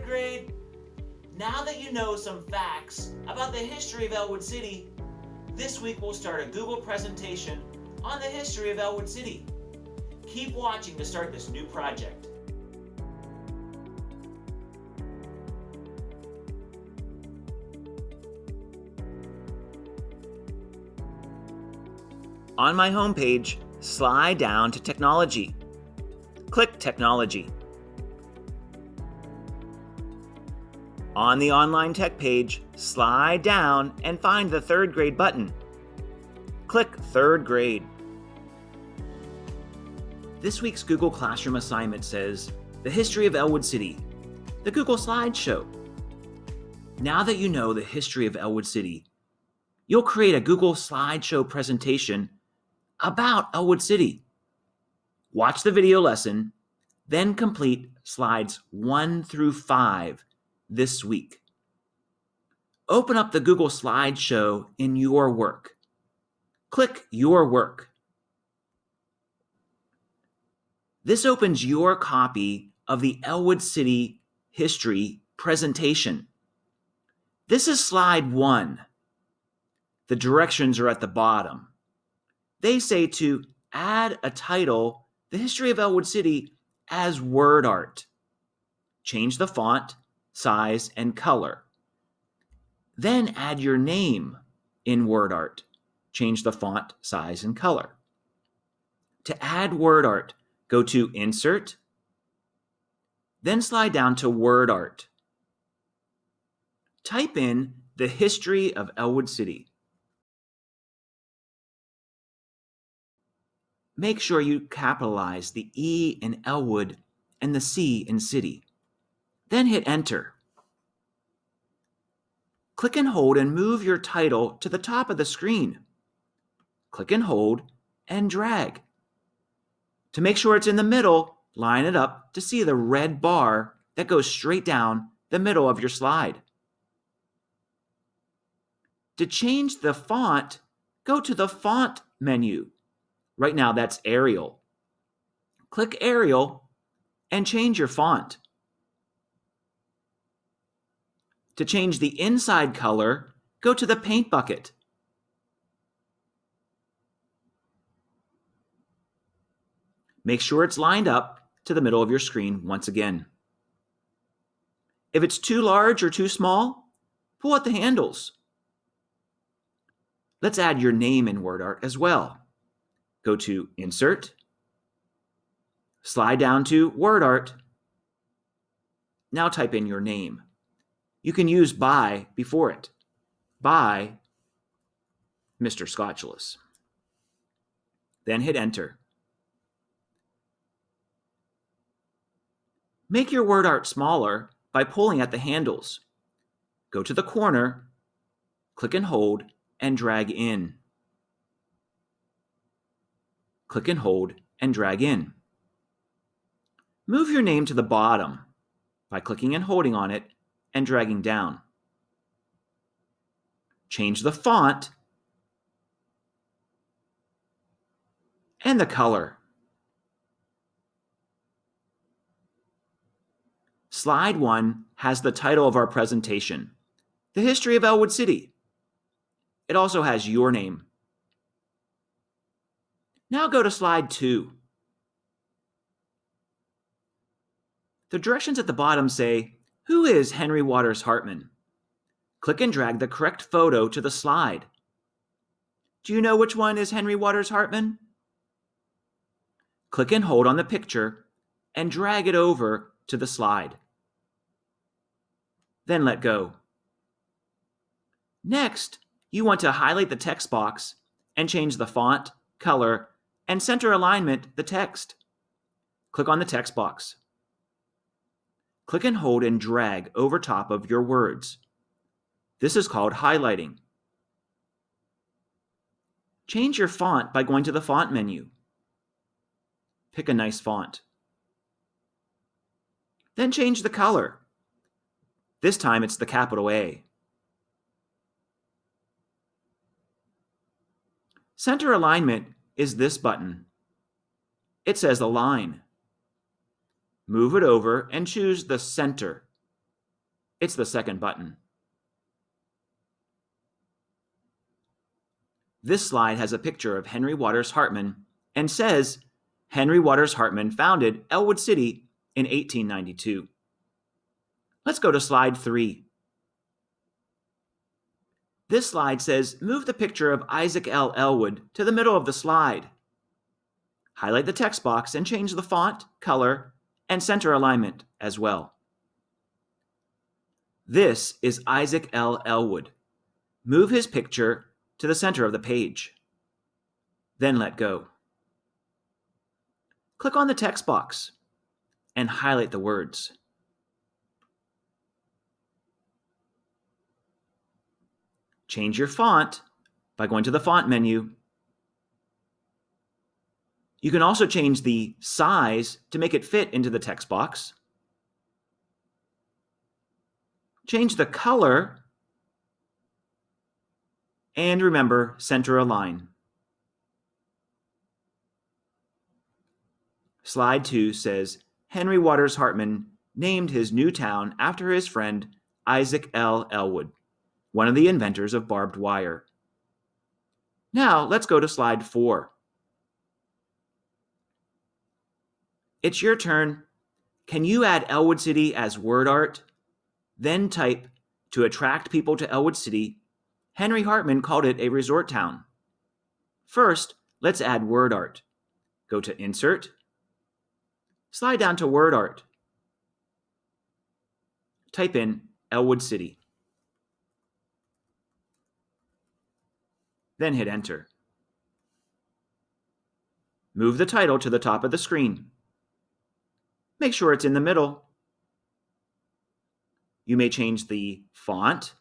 grade? Now that you know some facts about the history of Ellwood City, this week we'll start a Google presentation on the history of Ellwood City. Keep watching to start this new project. On my homepage, slide down to Technology. Click Technology. On the Online Tech page, slide down and find the 3rd grade button. Click 3rd grade. This week's Google Classroom assignment says, The History of Ellwood City, the Google Slideshow. Now that you know the history of Ellwood City, you'll create a Google Slideshow presentation about Ellwood City. Watch the video lesson, then complete slides 1 through 5 this week. Open up the Google Slideshow in your work. Click Your Work. This opens your copy of the Ellwood City History presentation. This is slide 1. The directions are at the bottom. They say to add a title, The History of Ellwood City, as word art. Change the font, size, and color. Then add your name in word art. Change the font, size, and color. To add word art, go to Insert, then slide down to Word Art. Type in The History of Ellwood City. Make sure you capitalize the E in Ellwood and the C in City. Then hit Enter. Click and hold and move your title to the top of the screen. Click and hold and drag. To make sure it's in the middle, line it up to see the red bar that goes straight down the middle of your slide. To change the font, go to the Font menu. Right now, that's Arial. Click Arial and change your font. To change the inside color, go to the Paint bucket. Make sure it's lined up to the middle of your screen once again. If it's too large or too small, pull out the handles. Let's add your name in word art as well. Go to Insert, slide down to Word Art. Now type in your name. You can use by before it. By Mr. Scotchulus. Then hit Enter. Make your word art smaller by pulling at the handles. Go to the corner, click and hold, and drag in. Click and hold and drag in. Move your name to the bottom by clicking and holding on it and dragging down. Change the font and the color. Slide 1 has the title of our presentation, The History of Ellwood City. It also has your name. Now go to slide 2. The directions at the bottom say, Who is Henry Waters Hartman? Click and drag the correct photo to the slide. Do you know which one is Henry Waters Hartman? Click and hold on the picture and drag it over to the slide. Then let go. Next, you want to highlight the text box and change the font, color, and center alignment the text. Click on the text box. Click and hold and drag over top of your words. This is called highlighting. Change your font by going to the Font menu. Pick a nice font. Then change the color. This time it's the capital A. Center alignment is this button. It says Align. Move it over and choose the center. It's the second button. This slide has a picture of Henry Waters Hartman and says Henry Waters Hartman founded Ellwood City in 1892. Let's go to slide 3. This slide says move the picture of Isaac L. Ellwood to the middle of the slide. Highlight the text box and change the font, color, and center alignment as well. This is Isaac L. Ellwood. Move his picture to the center of the page. Then let go. Click on the text box and highlight the words. Change your font by going to the font menu. You can also change the size to make it fit into the text box. Change the color. And remember, center align. Slide 2 says, Henry Waters Hartman named his new town after his friend Isaac L. Ellwood, one of the inventors of barbed wire. Now, let's go to slide 4. It's your turn. Can you add Ellwood City as word art? Then type, to attract people to Ellwood City, Henry Hartman called it a resort town. First, let's add word art. Go to Insert. Slide down to Word Art. Type in Ellwood City. Then hit Enter. Move the title to the top of the screen. Make sure it's in the middle. You may change the font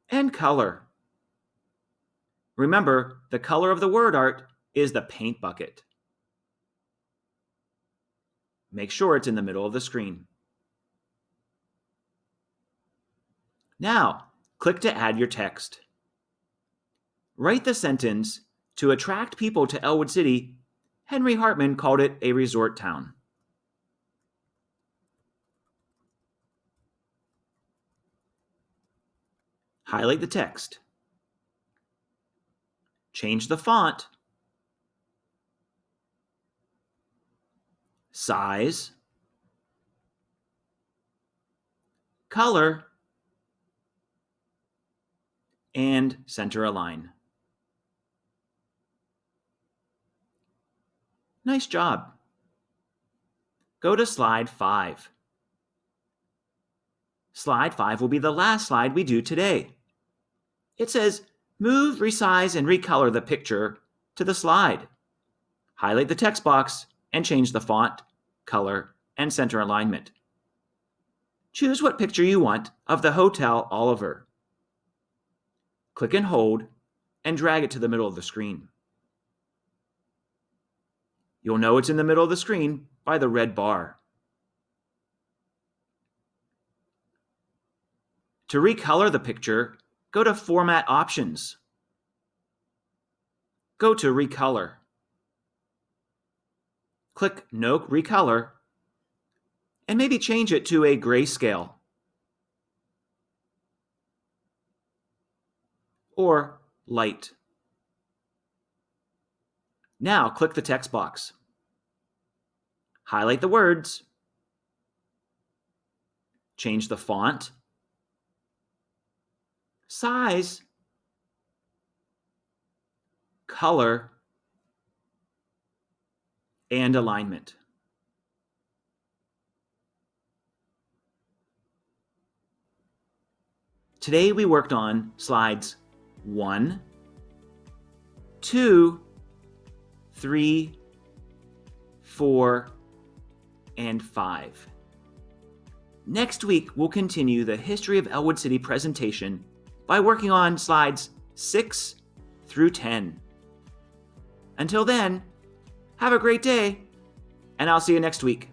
and color. Remember, the color of the word art is the paint bucket. Make sure it's in the middle of the screen. Now, click to add your text. Write the sentence, to attract people to Ellwood City, Henry Hartman called it a resort town. Highlight the text. Change the font, size, color, and center align. Nice job. Go to slide 5. Slide 5 will be the last slide we do today. It says, move, resize, and recolor the picture to the slide. Highlight the text box and change the font, color, and center alignment. Choose what picture you want of the Hotel Oliver. Click and hold and drag it to the middle of the screen. You'll know it's in the middle of the screen by the red bar. To recolor the picture, go to Format Options. Go to Recolor. Click No Recolor, and maybe change it to a grayscale or light. Now click the text box. Highlight the words. Change the font, size, color, and alignment. Today we worked on slides 1, 2, 3, 4, and 5. Next week, we'll continue the History of Ellwood City presentation by working on slides 6 through 10. Until then, have a great day, and I'll see you next week.